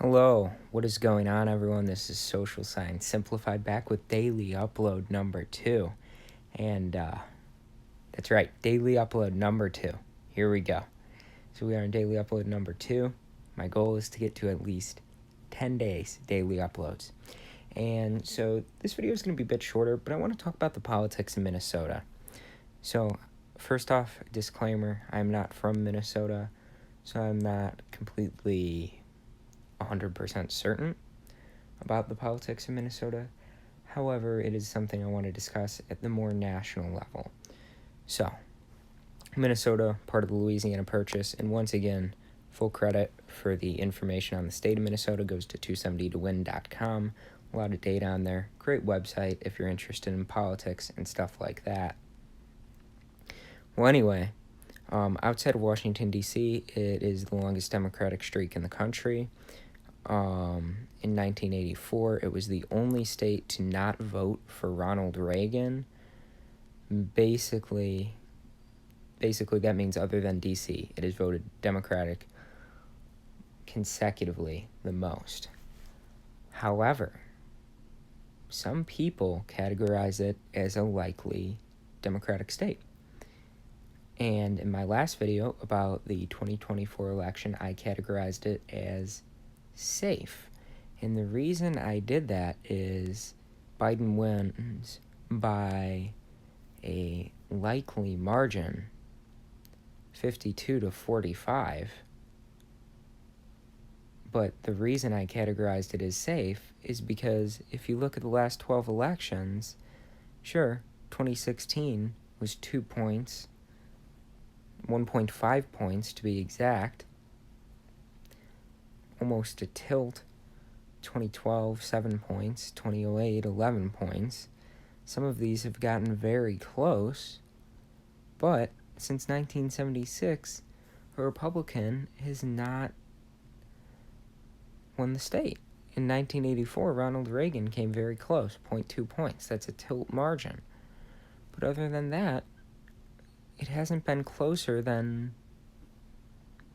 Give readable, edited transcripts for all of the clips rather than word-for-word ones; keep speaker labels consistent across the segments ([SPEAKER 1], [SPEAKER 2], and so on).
[SPEAKER 1] Hello, what is going on, everyone? This is Social Science Simplified back with daily upload number 2. And that's right, daily upload number 2. Here we go. So we are on daily upload number 2. My goal is to get to at least 10 days daily uploads. And so this video is going to be a bit shorter, but I want to talk about the politics in Minnesota. So first off, disclaimer, I'm not from Minnesota, so I'm not completely 100% certain about the politics in Minnesota. However, it is something I want to discuss at the more national level. So, Minnesota, part of the Louisiana Purchase, and once again, full credit for the information on the state of Minnesota goes to 270towin.com. A lot of data on there. Great website if you're interested in politics and stuff like that. Well, anyway, outside of Washington, D.C., it is the longest Democratic streak in the country. In 1984, it was the only state to not vote for Ronald Reagan. Basically that means other than D.C., it has voted Democratic consecutively the most. However, some people categorize it as a likely Democratic state. And in my last video about the 2024 election, I categorized it as safe. And the reason I did that is Biden wins by a likely margin, 52-45. But the reason I categorized it as safe is because if you look at the last 12 elections, sure, 2016 was 2 points, 1.5 points to be exact, almost a tilt. 2012, 7 points, 2008, 11 points. Some of these have gotten very close, but since 1976, a Republican has not won the state. In 1984, Ronald Reagan came very close, 0.2 points. That's a tilt margin. But other than that, it hasn't been closer than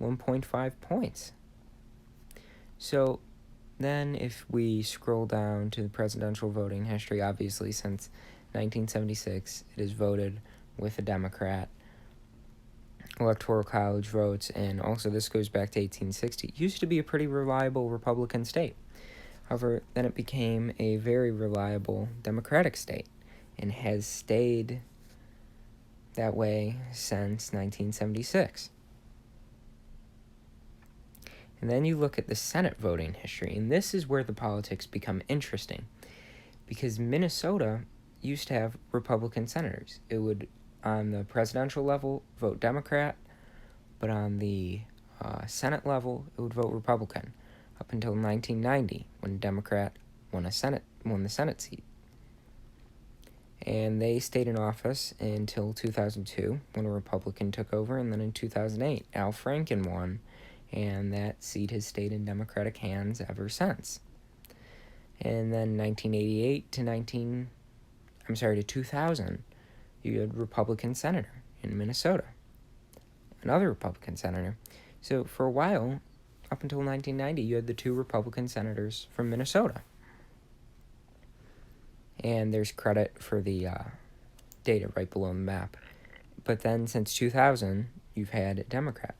[SPEAKER 1] 1.5 points. So then if we scroll down to the presidential voting history, obviously since 1976, it is voted with a Democrat. Electoral college votes, and also this goes back to 1860. It used to be a pretty reliable Republican state. However, then it became a very reliable Democratic state and has stayed that way since 1976. And then you look at the Senate voting history, and this is where the politics become interesting, because Minnesota used to have Republican senators. It would, on the presidential level, vote Democrat, but on the Senate level, it would vote Republican, up until 1990, when a Democrat won the Senate seat. And they stayed in office until 2002, when a Republican took over, and then in 2008, Al Franken won, and that seat has stayed in Democratic hands ever since. And then 1988 to 2000, you had Republican senator in Minnesota, another Republican senator. So for a while, up until 1990, you had the 2 Republican senators from Minnesota. And there's credit for the data right below the map. But then since 2000, you've had a Democrat.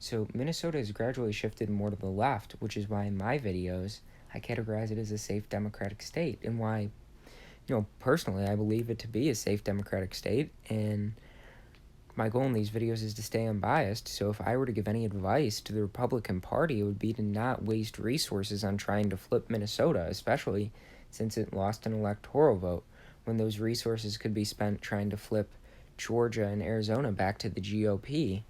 [SPEAKER 1] So Minnesota has gradually shifted more to the left, which is why in my videos, I categorize it as a safe Democratic state, and why, personally, I believe it to be a safe Democratic state, and my goal in these videos is to stay unbiased. So if I were to give any advice to the Republican Party, it would be to not waste resources on trying to flip Minnesota, especially since it lost an electoral vote, when those resources could be spent trying to flip Georgia and Arizona back to the GOP.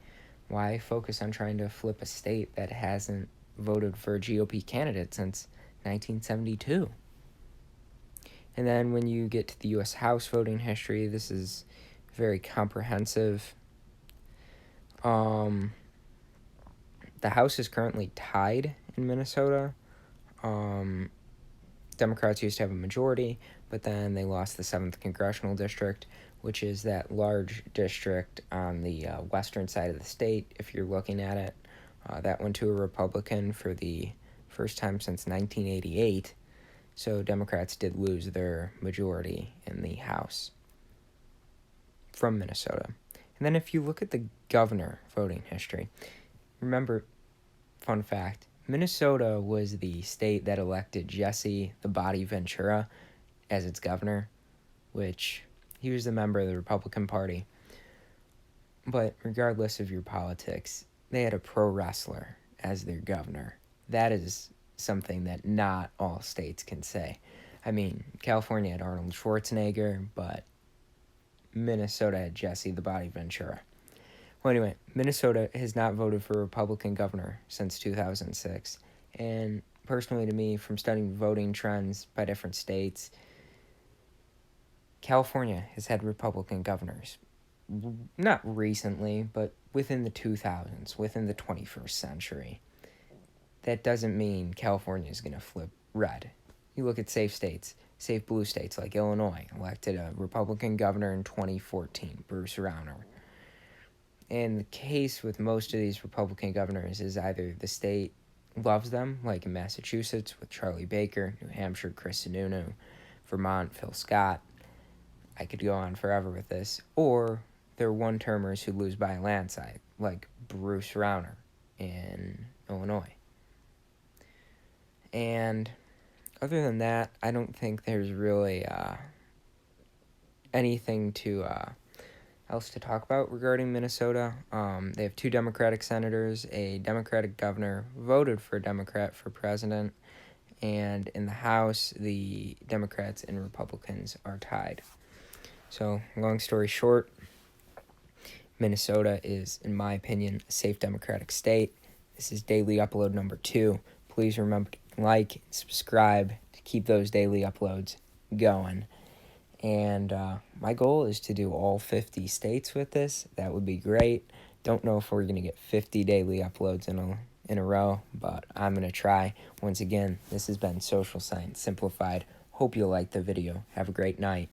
[SPEAKER 1] Why focus on trying to flip a state that hasn't voted for a GOP candidate since 1972? And then when you get to the U.S. House voting history, this is very comprehensive. The House is currently tied in Minnesota. Democrats used to have a majority, but then they lost the 7th Congressional District, which is that large district on the western side of the state, if you're looking at it. That went to a Republican for the first time since 1988. So Democrats did lose their majority in the House from Minnesota. And then if you look at the governor voting history, remember, fun fact, Minnesota was the state that elected Jesse the Body Ventura as its governor, which he was a member of the Republican Party. But regardless of your politics, they had a pro wrestler as their governor. That is something that not all states can say. I mean, California had Arnold Schwarzenegger, but Minnesota had Jesse the Body Ventura. Well, anyway, Minnesota has not voted for a Republican governor since 2006. And personally to me, from studying voting trends by different states, California has had Republican governors. Not recently, but within the 2000s, within the 21st century. That doesn't mean California is going to flip red. You look at safe states, safe blue states like Illinois, elected a Republican governor in 2014, Bruce Rauner. And the case with most of these Republican governors is either the state loves them, like in Massachusetts with Charlie Baker, New Hampshire, Chris Sununu, Vermont, Phil Scott. I could go on forever with this. Or they're one-termers who lose by a landslide, like Bruce Rauner in Illinois. And other than that, I don't think there's really anything else to talk about regarding Minnesota. They have 2 Democratic senators, a Democratic governor voted for a Democrat for president, and in the House, the Democrats and Republicans are tied. So, long story short, Minnesota is, in my opinion, a safe Democratic state. This is Daily Upload number 2. Please remember to like and subscribe to keep those daily uploads going. And my goal is to do all 50 states with this. That would be great. Don't know if we're going to get 50 daily uploads in a row, but I'm going to try. Once again, this has been Social Science Simplified. Hope you liked the video. Have a great night.